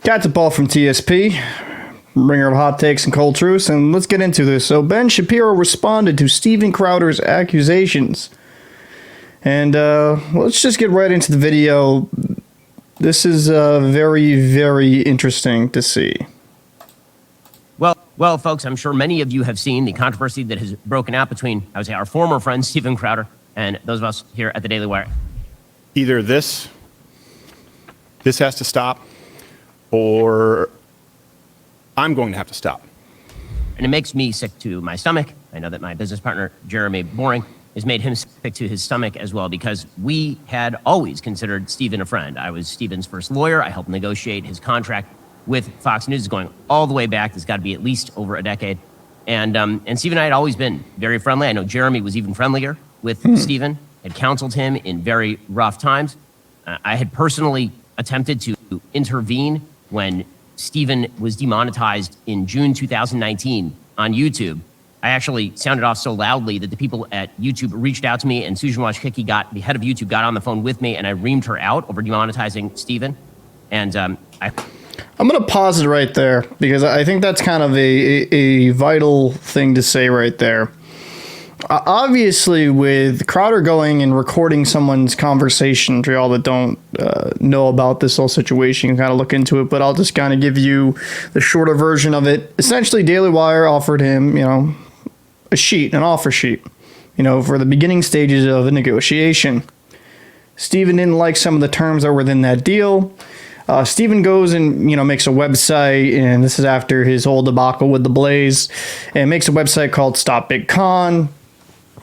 Got the ball from TSP, bringer of hot takes and cold truths, and let's get into this. So Ben Shapiro responded to Steven Crowder's accusations. And let's just get right into the video. This is very, very interesting to see. Well, folks, I'm sure many of you have seen the controversy that has broken out between, I would say, our former friend Steven Crowder and those of us here at the Daily Wire. Either this has to stop, or I'm going to have to stop. And it makes me sick to my stomach. I know that my business partner, Jeremy Boring, has made him sick to his stomach as well, because we had always considered Steven a friend. I was Steven's first lawyer. I helped negotiate his contract with Fox News, going all the way back. It's got to be at least over a decade. And Steven and I had always been very friendly. I know Jeremy was even friendlier with Steven, had counseled him in very rough times. I had personally attempted to intervene when Steven was demonetized in June 2019 on YouTube. I actually sounded off so loudly that the people at YouTube reached out to me, and Susan Wojcicki, the head of YouTube, got on the phone with me, and I reamed her out over demonetizing Steven. And I'm going to pause it right there, because I think that's kind of a vital thing to say right there. Obviously, with Crowder going and recording someone's conversation, for y'all that don't know about this whole situation, you can kind of look into it, but I'll just kind of give you the shorter version of it. Essentially, Daily Wire offered him, an offer sheet, for the beginning stages of a negotiation. Steven didn't like some of the terms that were within that deal. Steven goes and, makes a website, and this is after his whole debacle with the Blaze, and makes a website called Stop Big Con.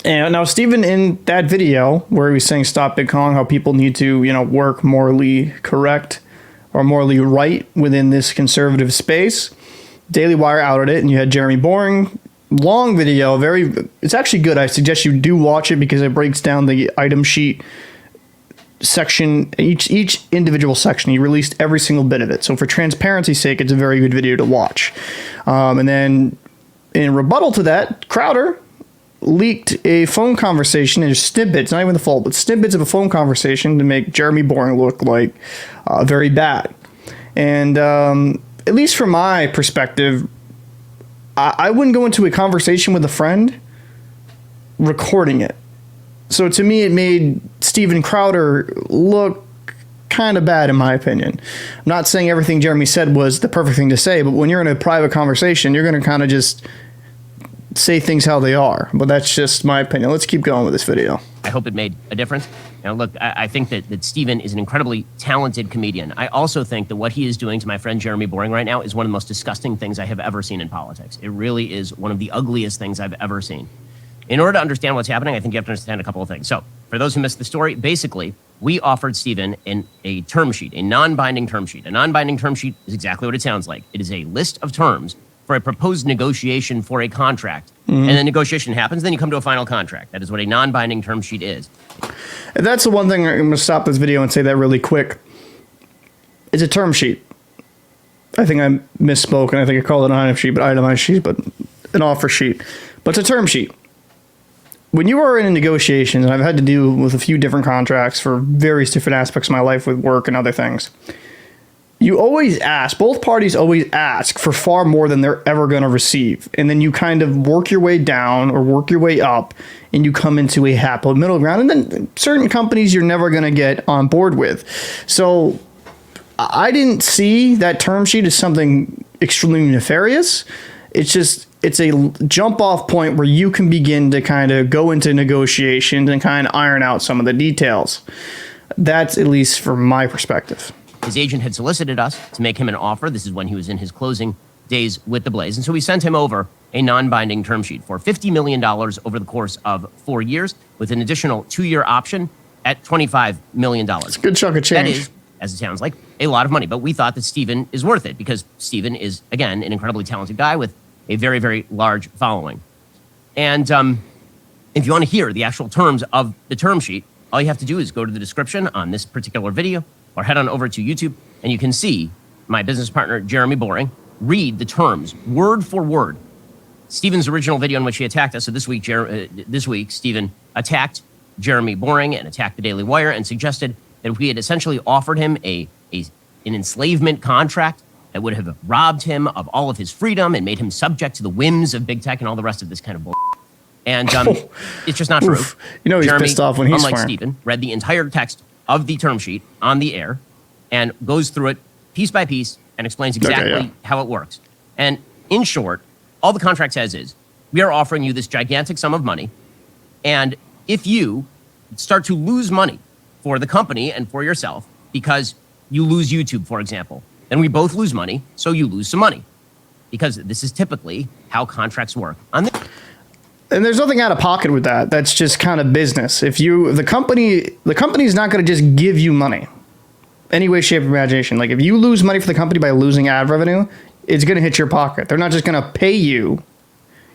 And now Steven, in that video where he was saying Stop Big Con, how people need to, work morally correct or morally right within this conservative space, Daily Wire outed it, and you had Jeremy Boring. Long video, it's actually good. I suggest you do watch it, because it breaks down the item sheet section, each individual section. He released every single bit of it. So for transparency's sake, it's a very good video to watch. And then in rebuttal to that, Crowder leaked a phone conversation, and snippets, not even the full, but snippets of a phone conversation to make Jeremy Boring look like very bad. And at least from my perspective, I wouldn't go into a conversation with a friend recording it. So to me, it made Steven Crowder look kind of bad, in my opinion. I'm not saying everything Jeremy said was the perfect thing to say, but when you're in a private conversation, you're going to kind of just say things how they are. But that's just my opinion. Let's keep going with this video. I hope it made a difference. Now, look, I think that Steven is an incredibly talented comedian. I also think that what he is doing to my friend Jeremy Boring right now is one of the most disgusting things I have ever seen in politics. It really is one of the ugliest things I've ever seen. In order to understand what's happening, I think you have to understand a couple of things. So, for those who missed the story, basically, we offered Steven a term sheet, a non-binding term sheet. A non-binding term sheet is exactly what it sounds like. It is a list of terms for a proposed negotiation for a contract. And the negotiation happens, then you come to a final contract. That is what a non-binding term sheet is. And that's the one thing, I'm going to stop this video and say that really quick. It's a term sheet. I think I misspoke, and I think I called it an itemized sheet, but an offer sheet. But it's a term sheet. When you are in negotiations, and I've had to deal with a few different contracts for various different aspects of my life with work and other things, you always ask, both parties always ask for far more than they're ever going to receive. And then you kind of work your way down or work your way up, and you come into a happy middle ground. And then certain companies you're never going to get on board with. So I didn't see that term sheet as something extremely nefarious. It's a jump off point where you can begin to kind of go into negotiations and kind of iron out some of the details. That's at least from my perspective. His agent had solicited us to make him an offer. This is when he was in his closing days with the Blaze. And so we sent him over a non-binding term sheet for $50 million over the course of 4 years, with an additional 2-year option at $25 million. It's a good chunk of change. That is, as it sounds like, a lot of money. But we thought that Steven is worth it, because Steven is, again, an incredibly talented guy with a very, very large following. And if you want to hear the actual terms of the term sheet, all you have to do is go to the description on this particular video, or head on over to YouTube, and you can see my business partner, Jeremy Boring, read the terms word for word. Steven's original video in which he attacked us. So this week, Steven attacked Jeremy Boring and attacked the Daily Wire and suggested that we had essentially offered him an enslavement contract that would have robbed him of all of his freedom and made him subject to the whims of big tech and all the rest of this kind of bull. And it's just not true. Oof. You know he's Jeremy, pissed off when he's unlike swearing. Stephen, read the entire text of the term sheet on the air and goes through it piece by piece and explains exactly how it works. And in short, all the contract says is, we are offering you this gigantic sum of money, and if you start to lose money for the company and for yourself because you lose YouTube, for example, then we both lose money, so you lose some money. Because this is typically how contracts work. And there's nothing out of pocket with that. That's just kind of business. If the company's not going to just give you money, any way, shape, or imagination. Like if you lose money for the company by losing ad revenue, it's going to hit your pocket. They're not just going to pay you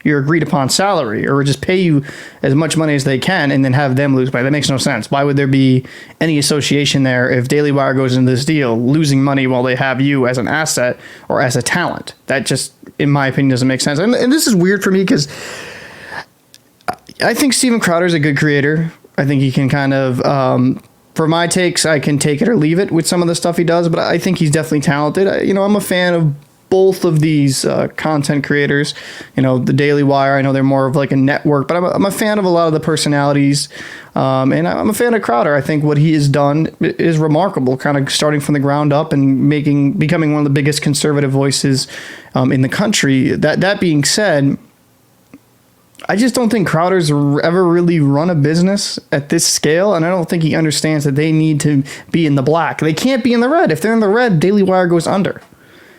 your agreed upon salary or just pay you as much money as they can and then have them lose money. That makes no sense. Why would there be any association there if Daily Wire goes into this deal losing money while they have you as an asset or as a talent? That just, in my opinion, doesn't make sense. And this is weird for me because I think Steven Crowder is a good creator. I think he can kind of, for my takes, I can take it or leave it with some of the stuff he does, but I think he's definitely talented. I'm a fan of both of these content creators. The Daily Wire, I know they're more of like a network, but I'm a fan of a lot of the personalities, and I'm a fan of Crowder. I think what he has done is remarkable, kind of starting from the ground up and becoming one of the biggest conservative voices in the country. That being said, I just don't think Crowder's ever really run a business at this scale, and I don't think he understands that they need to be in the black. They can't be in the red. If they're in the red, Daily Wire goes under.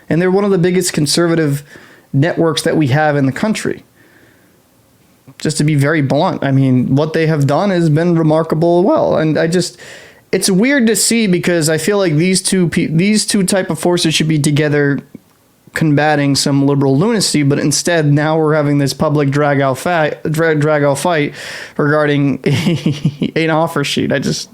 And they're one of the biggest conservative networks that we have in the country. Just to be very blunt, I mean, what they have done has been remarkable well. And it's weird to see because I feel like these two type of forces should be together combating some liberal lunacy, but instead now we're having this public drag out fight regarding an offer sheet. It's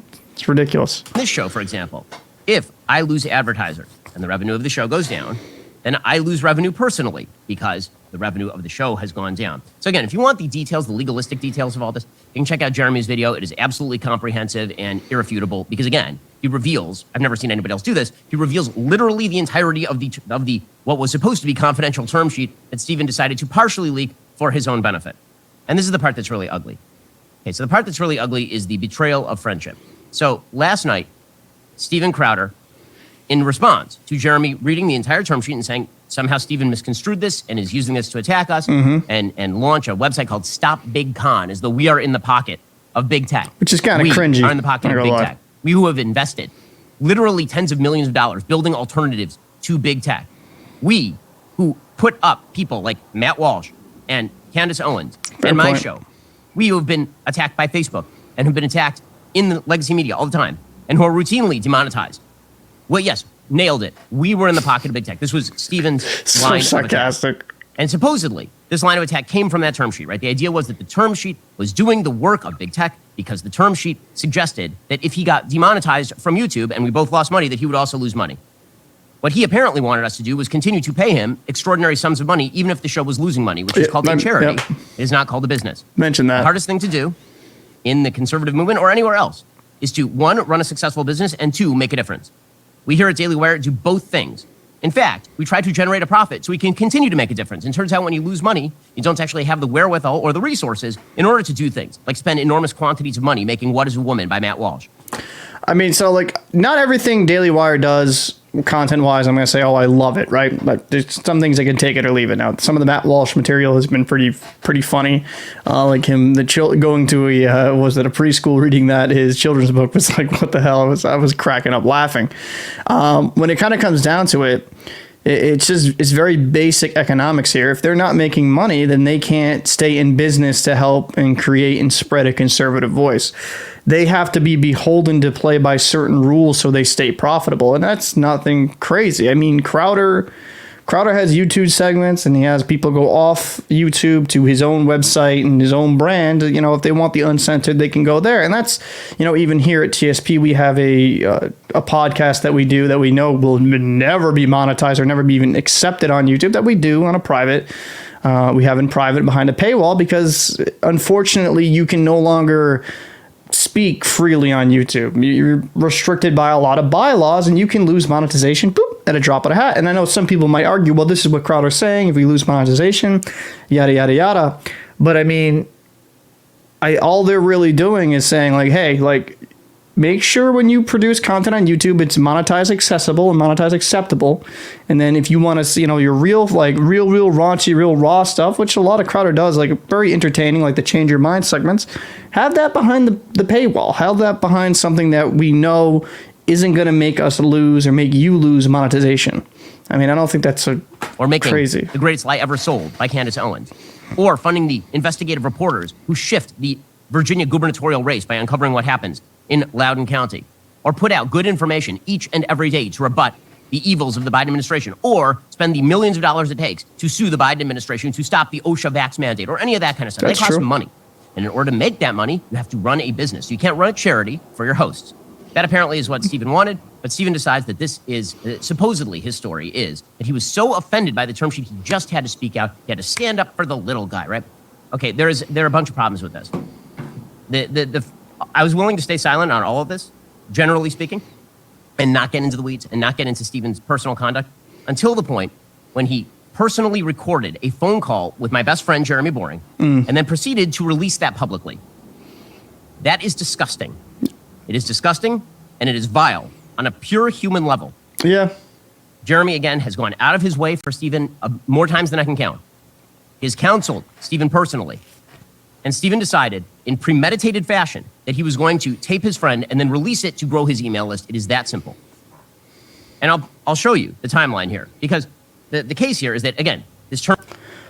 ridiculous. this show, for example, if I lose advertisers and the revenue of the show goes down, then I lose revenue personally because the revenue of the show has gone down. So again, if you want the details, the legalistic details of all this, you can check out Jeremy's video. It is absolutely comprehensive and irrefutable because again, he reveals, I've never seen anybody else do this, he reveals literally the entirety of the what was supposed to be confidential term sheet that Stephen decided to partially leak for his own benefit. And this is the part that's really ugly. Okay, so the part that's really ugly is the betrayal of friendship. So last night, Steven Crowder, in response to Jeremy reading the entire term sheet and saying somehow Stephen misconstrued this and is using this to attack us and launch a website called Stop Big Con, as though we are in the pocket of big tech. Which is kind of cringy. We are in the pocket of big tech. We who have invested literally tens of millions of dollars building alternatives to big tech. We who put up people like Matt Walsh and Candace Owens and my show. We who have been attacked by Facebook and have been attacked in the legacy media all the time and who are routinely demonetized. Well, yes, nailed it. We were in the pocket of big tech. This was Stephen's line of attack. And supposedly, this line of attack came from that term sheet, right? The idea was that the term sheet was doing the work of big tech because the term sheet suggested that if he got demonetized from YouTube and we both lost money, that he would also lose money. What he apparently wanted us to do was continue to pay him extraordinary sums of money, even if the show was losing money, which is called a charity. It is not called a business. Mention that. The hardest thing to do in the conservative movement or anywhere else is to, one, run a successful business, and two, make a difference. We here at Daily Wire do both things. In fact, we try to generate a profit so we can continue to make a difference. And it turns out when you lose money, you don't actually have the wherewithal or the resources in order to do things, like spend enormous quantities of money making What is a Woman by Matt Walsh. I mean, so like not everything Daily Wire does content-wise, I'm going to say, oh, I love it, right? Like there's some things I can take it or leave it. Now, some of the Matt Walsh material has been pretty funny. Like him, going to a preschool reading his children's book was like, what the hell? I was cracking up laughing. When it kind of comes down to it, it's very basic economics here. If they're not making money, then they can't stay in business to help and create and spread a conservative voice. They have to be beholden to play by certain rules so they stay profitable, and that's nothing crazy. I mean, Crowder has YouTube segments, and he has people go off YouTube to his own website and his own brand. You know, if they want the uncensored, they can go there. And that's, you know, even here at TSP, we have a podcast that we do that we know will never be monetized or never be even accepted on YouTube, that we do on a private. We have in private behind a paywall because, unfortunately, you can no longer speak freely on YouTube. You're restricted by a lot of bylaws, and you can lose monetization, boop, at a drop of a hat. And I know some people might argue, well, this is what Crowder's saying. If we lose monetization, yada, yada, yada. But I mean, all they're really doing is saying, like, hey, like, make sure when you produce content on YouTube, it's monetized accessible and monetized acceptable. And then if you want to see, your real raunchy, real raw stuff, which a lot of Crowder does, like very entertaining, like the Change Your Mind segments, have that behind the paywall. Have that behind something that we know isn't going to make us lose or make you lose monetization. I mean, I don't think that's or making crazy. The Greatest Lie Ever Sold by Candace Owens, or funding the investigative reporters who shift the Virginia gubernatorial race by uncovering what happens in Loudoun County, or put out good information each and every day to rebut the evils of the Biden administration, or spend the millions of dollars it takes to sue the Biden administration to stop the OSHA vax mandate, or any of that kind of stuff. That's They cost true. money. And in order to make that money, you have to run a business. You can't run a charity for your hosts. That apparently is what Stephen wanted, but Stephen decides that this is, supposedly his story is, that he was so offended by the term sheet, he just had to speak out. He had to stand up for the little guy, right? Okay, there are a bunch of problems with this. I was willing to stay silent on all of this, generally speaking, and not get into the weeds and not get into Stephen's personal conduct until the point when he personally recorded a phone call with my best friend, Jeremy Boring, and then proceeded to release that publicly. That is disgusting. It is disgusting, and it is vile on a pure human level. Yeah. Jeremy, again, has gone out of his way for Stephen more times than I can count. He has counseled Stephen personally. And Stephen decided in premeditated fashion that he was going to tape his friend and then release it to grow his email list. It is that simple. And I'll show you the timeline here, because the case here is that, again, this term...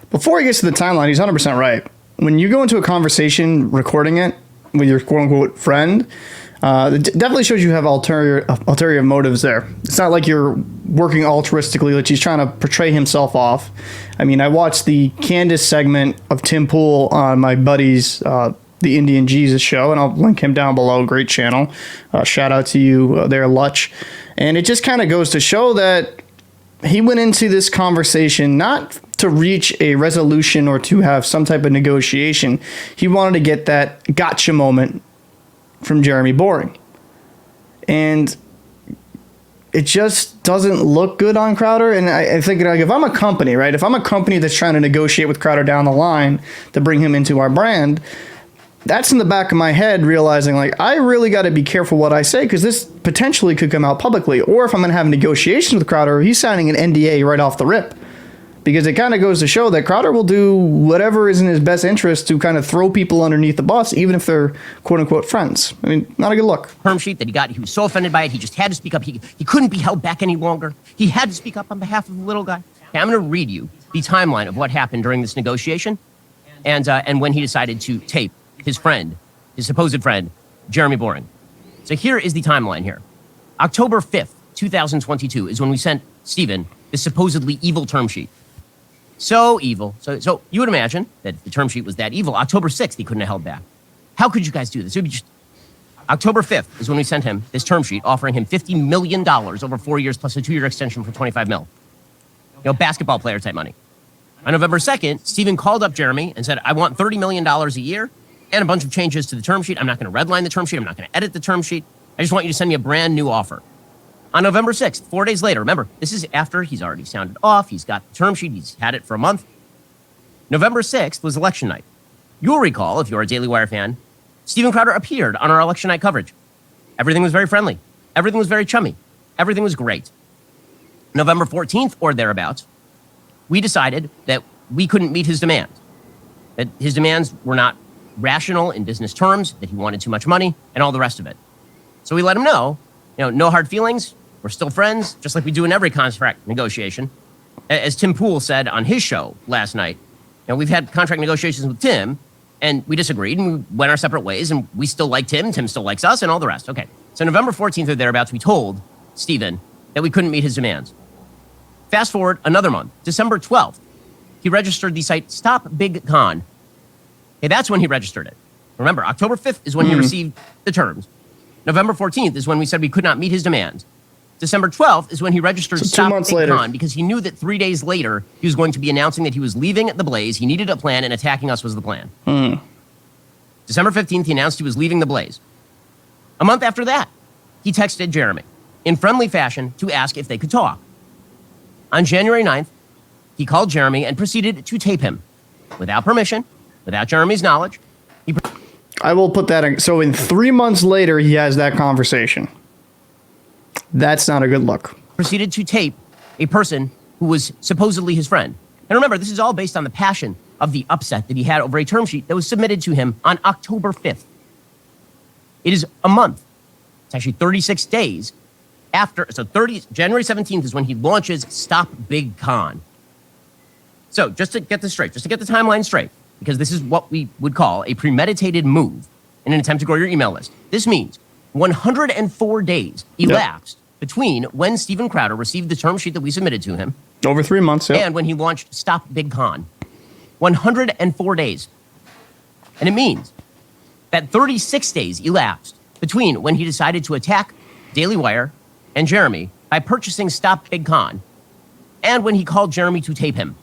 Before he gets to the timeline, he's 100% right. When you go into a conversation recording it with your quote-unquote friend, it definitely shows you have ulterior motives there. It's not like you're working altruistically, like he's trying to portray himself off. I mean, I watched the Candace segment of Tim Pool on my buddy's The Indian Jesus show, and I'll link him down below. Great channel. Shout out to you there, Lutch. And it just kind of goes to show that he went into this conversation not to reach a resolution or to have some type of negotiation. He wanted to get that gotcha moment from Jeremy Boring. And it just doesn't look good on Crowder. And I think, like, if I'm a company, right? If I'm a company that's trying to negotiate with Crowder down the line to bring him into our brand, that's in the back of my head, realizing, like, I really got to be careful what I say, because this potentially could come out publicly. Or if I'm going to have negotiations with Crowder, he's signing an NDA right off the rip. Because it kind of goes to show that Crowder will do whatever is in his best interest to kind of throw people underneath the bus, even if they're quote-unquote friends. I mean, not a good look. Term sheet that he got, he was so offended by it, he just had to speak up. He couldn't be held back any longer. He had to speak up on behalf of the little guy. Okay, I'm going to read you the timeline of what happened during this negotiation and when he decided to tape his friend, his supposed friend, Jeremy Boring. So here is the timeline here. October 5th, 2022 is when we sent Stephen this supposedly evil term sheet. So evil. So you would imagine that if the term sheet was that evil, October 6th, he couldn't have held back. How could you guys do this? It would be just... October 5th is when we sent him this term sheet offering him $50 million over 4 years plus a 2-year extension for $25 million. Basketball player type money. On November 2nd, Stephen called up Jeremy and said, I want $30 million a year and a bunch of changes to the term sheet. I'm not going to redline the term sheet. I'm not going to edit the term sheet. I just want you to send me a brand new offer. On November 6th, 4 days later, remember, this is after he's already sounded off. He's got the term sheet. He's had it for a month. November 6th was election night. You'll recall, if you're a Daily Wire fan, Stephen Crowder appeared on our election night coverage. Everything was very friendly. Everything was very chummy. Everything was great. November 14th or thereabouts, we decided that we couldn't meet his demands, that his demands were not rational in business terms, that he wanted too much money, and all the rest of it. So we let him know, no hard feelings. We're still friends, just like we do in every contract negotiation. As Tim Pool said on his show last night, we've had contract negotiations with Tim, and we disagreed, and we went our separate ways, and we still like Tim still likes us, and all the rest. Okay, so November 14th or thereabouts, we told Stephen that we couldn't meet his demands. Fast forward another month, December 12th, he registered the site Stop Big Con. Okay, that's when he registered it. Remember, October 5th is when he received the terms. November 14th is when we said we could not meet his demands. December 12th is when he registered Stop Big Con, because he knew that 3 days later he was going to be announcing that he was leaving the Blaze. He needed a plan, and attacking us was the plan. December 15th, he announced he was leaving the Blaze. A month after that, he texted Jeremy in friendly fashion to ask if they could talk. On January 9th, he called Jeremy and proceeded to tape him without permission, without Jeremy's knowledge. I will put that in. So in 3 months later, he has that conversation. That's not a good look. Proceeded to tape a person who was supposedly his friend. And remember, this is all based on the passion of the upset that he had over a term sheet that was submitted to him on October 5th. It is a month. It's actually 36 days after. So January 17th is when he launches Stop Big Con. So just to get this straight, just to get the timeline straight, because this is what we would call a premeditated move in an attempt to grow your email list. This means 104 days elapsed between when Steven Crowder received the term sheet that we submitted to him. Over 3 months, and when he launched Stop Big Con. 104 days. And it means that 36 days elapsed between when he decided to attack Daily Wire and Jeremy by purchasing Stop Big Con and when he called Jeremy to tape him.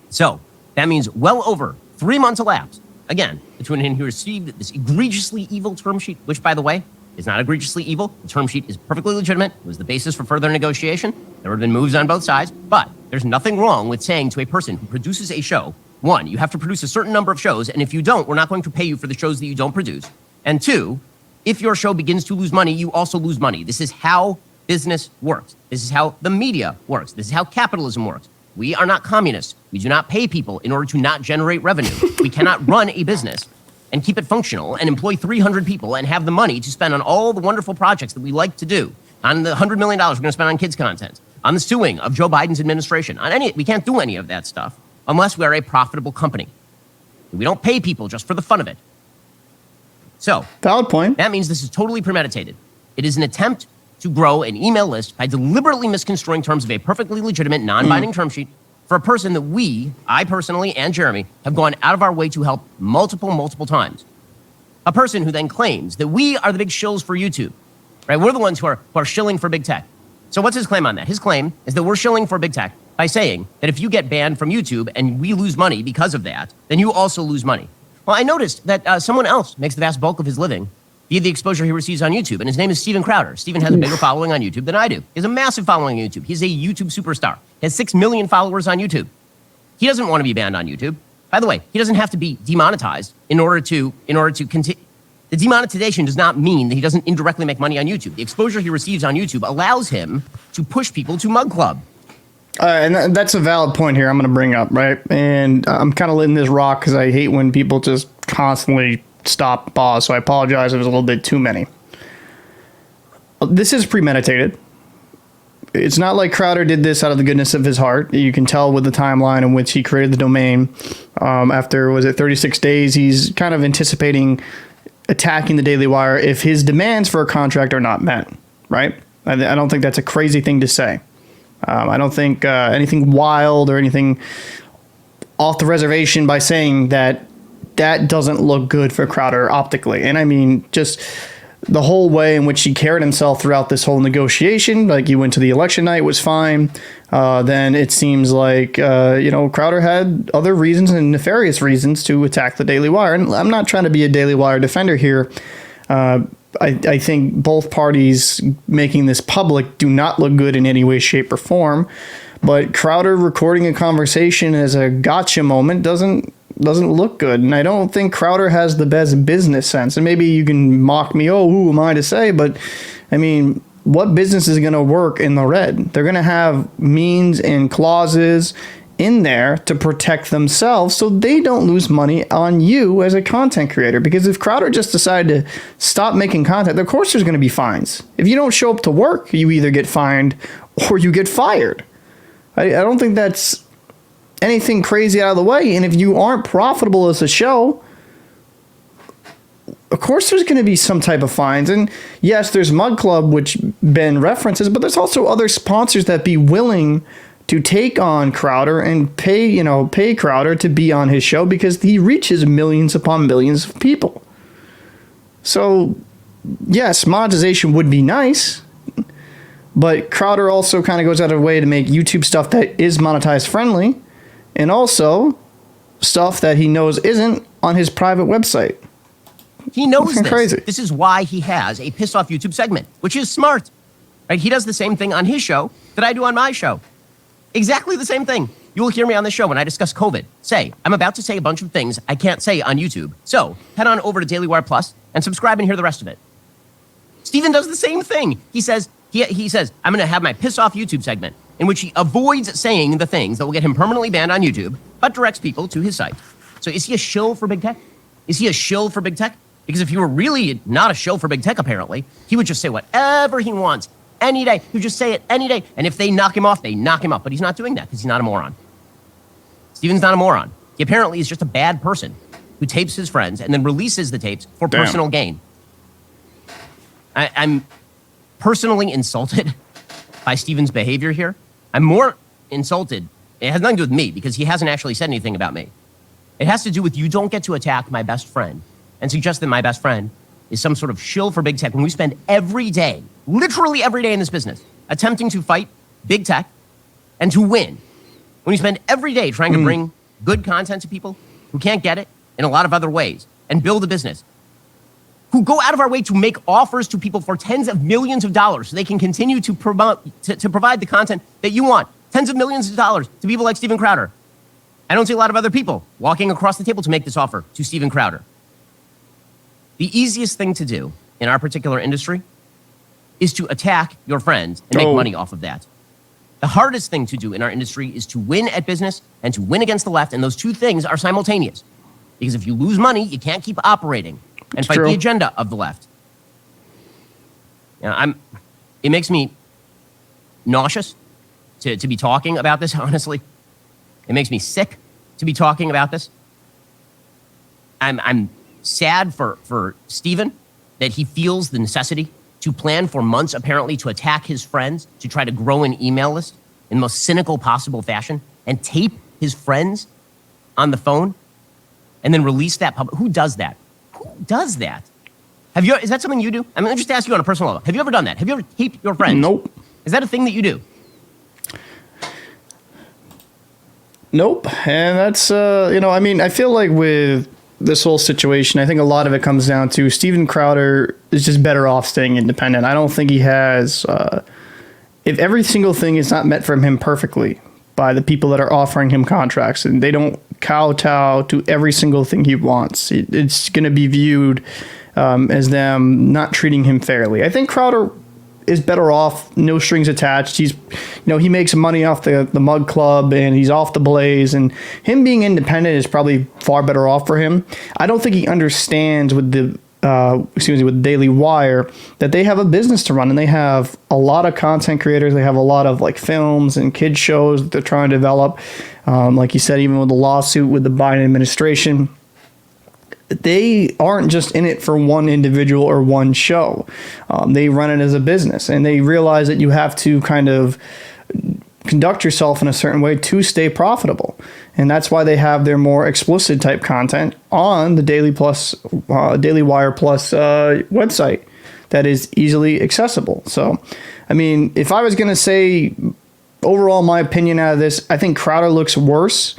So that means well over 3 months elapsed, again, between when he received this egregiously evil term sheet, which, by the way, is not egregiously evil. The term sheet is perfectly legitimate. It was the basis for further negotiation. There have been moves on both sides, but there's nothing wrong with saying to a person who produces a show, one, you have to produce a certain number of shows, and if you don't, we're not going to pay you for the shows that you don't produce. And two, if your show begins to lose money, you also lose money. This is how business works. This is how the media works. This is how capitalism works. We are not communists. We do not pay people in order to not generate revenue. We cannot run a business and keep it functional and employ 300 people and have the money to spend on all the wonderful projects that we like to do, on the $100 million we're going to spend on kids content, on the suing of Joe Biden's administration, we can't do any of that stuff unless we are a profitable company. We don't pay people just for the fun of it. So, valid point. That means this is totally premeditated. It is an attempt to grow an email list by deliberately misconstruing terms of a perfectly legitimate, non-binding term sheet for a person that I personally and Jeremy, have gone out of our way to help multiple times. A person who then claims that we are the big shills for YouTube, right? We're the ones who are shilling for big tech. So what's his claim on that? His claim is that we're shilling for big tech by saying that if you get banned from YouTube and we lose money because of that, then you also lose money. Well, I noticed that someone else makes the vast bulk of his living via the exposure he receives on YouTube, and his name is Steven Crowder. Steven has a bigger following on YouTube than I do. He has a massive following on YouTube. He's a YouTube superstar. He has 6 million followers on YouTube. He doesn't want to be banned on YouTube. By the way, he doesn't have to be demonetized in order to continue. The demonetization does not mean that he doesn't indirectly make money on YouTube. The exposure he receives on YouTube allows him to push people to Mug Club. And that's a valid point here I'm going to bring up, right? And I'm kind of letting this rock because I hate when people just constantly stop, pause. So I apologize. It was a little bit too many. This is premeditated. It's not like Crowder did this out of the goodness of his heart. You can tell with the timeline in which he created the domain. After, 36 days, he's kind of anticipating attacking the Daily Wire if his demands for a contract are not met, right? I don't think that's a crazy thing to say. I don't think anything wild or anything off the reservation by saying that doesn't look good for Crowder optically. And I mean, just the whole way in which he carried himself throughout this whole negotiation, like he went to the election night was fine. Then it seems like, Crowder had other reasons and nefarious reasons to attack the Daily Wire. And I'm not trying to be a Daily Wire defender here. I think both parties making this public do not look good in any way, shape, or form. But Crowder recording a conversation as a gotcha moment doesn't look good. And I don't think Crowder has the best business sense. And maybe you can mock me, who am I to say? But, I mean, what business is going to work in the red? They're going to have means and clauses in there to protect themselves so they don't lose money on you as a content creator. Because if Crowder just decided to stop making content, of course there's going to be fines. If you don't show up to work, you either get fined or you get fired. I don't think that's anything crazy out of the way. And if you aren't profitable as a show, of course there's going to be some type of fines. And yes, there's Mug Club, which Ben references, but there's also other sponsors that be willing to take on Crowder and pay Crowder to be on his show because he reaches millions upon millions of people. So, yes, monetization would be nice, but Crowder also kind of goes out of the way to make YouTube stuff that is monetized friendly and also stuff that he knows isn't on his private website. He knows this. Crazy. This is why he has a piss off YouTube segment, which is smart. Right? He does the same thing on his show that I do on my show. Exactly the same thing. You will hear me on the show when I discuss COVID. I'm about to say a bunch of things I can't say on YouTube. So head on over to Daily Wire Plus and subscribe and hear the rest of it. Steven does the same thing. He says, I'm going to have my piss off YouTube segment in which he avoids saying the things that will get him permanently banned on YouTube, but directs people to his site. So is he a shill for big tech? Is he a shill for big tech? Because if he were really not a shill for big tech, apparently, he would just say whatever he wants any day. He would just say it any day. And if they knock him off, they knock him off. But he's not doing that because he's not a moron. Steven's not a moron. He apparently is just a bad person who tapes his friends and then releases the tapes for personal gain. I'm personally insulted by Steven's behavior here. I'm more insulted. It has nothing to do with me because he hasn't actually said anything about me. It has to do with you don't get to attack my best friend and suggest that my best friend is some sort of shill for big tech when we spend every day, literally every day in this business, attempting to fight big tech and to win. When we spend every day trying to bring good content to people who can't get it in a lot of other ways and build a business, who go out of our way to make offers to people for tens of millions of dollars so they can continue to promote, to provide the content that you want. Tens of millions of dollars to people like Steven Crowder. I don't see a lot of other people walking across the table to make this offer to Steven Crowder. The easiest thing to do in our particular industry is to attack your friends and make money off of that. The hardest thing to do in our industry is to win at business and to win against the left, and those two things are simultaneous. Because if you lose money, you can't keep operating and fight the agenda of the left. You know, it makes me nauseous to be talking about this, honestly. It makes me sick to be talking about this. I'm sad for Steven that he feels the necessity to plan for months, apparently, to attack his friends, to try to grow an email list in the most cynical possible fashion, and tape his friends on the phone, and then release that public. Who does that? Who does that? Is that something you do? I mean, let me just ask you on a personal level. Have you ever done that? Have you ever taped your friends? Nope. Is that a thing that you do? Nope. And that's, I mean, I feel like with this whole situation, I think a lot of it comes down to Steven Crowder is just better off staying independent. I don't think he has, if every single thing is not met from him perfectly by the people that are offering him contracts and they don't kowtow to every single thing he wants, it's going to be viewed as them not treating him fairly. I think Crowder is better off, no strings attached. He's, he makes money off the Mug Club and he's off the Blaze, and him being independent is probably far better off for him. I don't think he understands with the with Daily Wire that they have a business to run and they have a lot of content creators. They have a lot of like films and kids shows that they're trying to develop. Like you said, even with the lawsuit with the Biden administration, they aren't just in it for one individual or one show. They run it as a business, and they realize that you have to kind of conduct yourself in a certain way to stay profitable. And that's why they have their more explicit type content on the Daily Wire Plus website that is easily accessible. So, I mean, if I was going to say overall my opinion out of this, I think Crowder looks worse.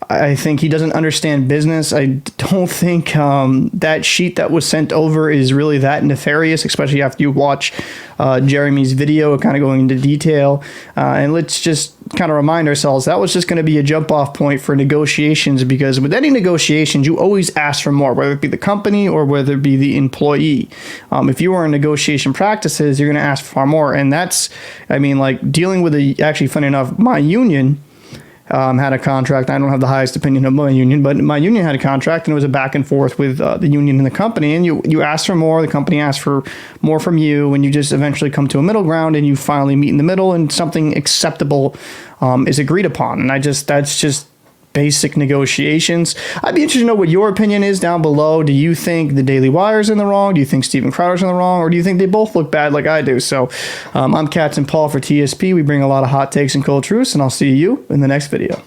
I think he doesn't understand business. I don't think that sheet that was sent over is really that nefarious, especially after you watch Jeremy's video, kind of going into detail. And let's just kind of remind ourselves that was just going to be a jump off point for negotiations, because with any negotiations, you always ask for more, whether it be the company or whether it be the employee. If you are in negotiation practices, you're going to ask for far more. And that's, I mean, like dealing with actually, funny enough, my union had a contract. I don't have the highest opinion of my union, but my union had a contract, and it was a back and forth with the union and the company. And you ask for more, the company asks for more from you, and you just eventually come to a middle ground, and you finally meet in the middle, and something acceptable is agreed upon. And that's just basic negotiations. I'd be interested to know what your opinion is down below. Do you think the Daily Wire's in the wrong? Do you think Steven Crowder's in the wrong? Or do you think they both look bad like I do? So I'm Katz and Paul for TSP. We bring a lot of hot takes and cold truths, and I'll see you in the next video.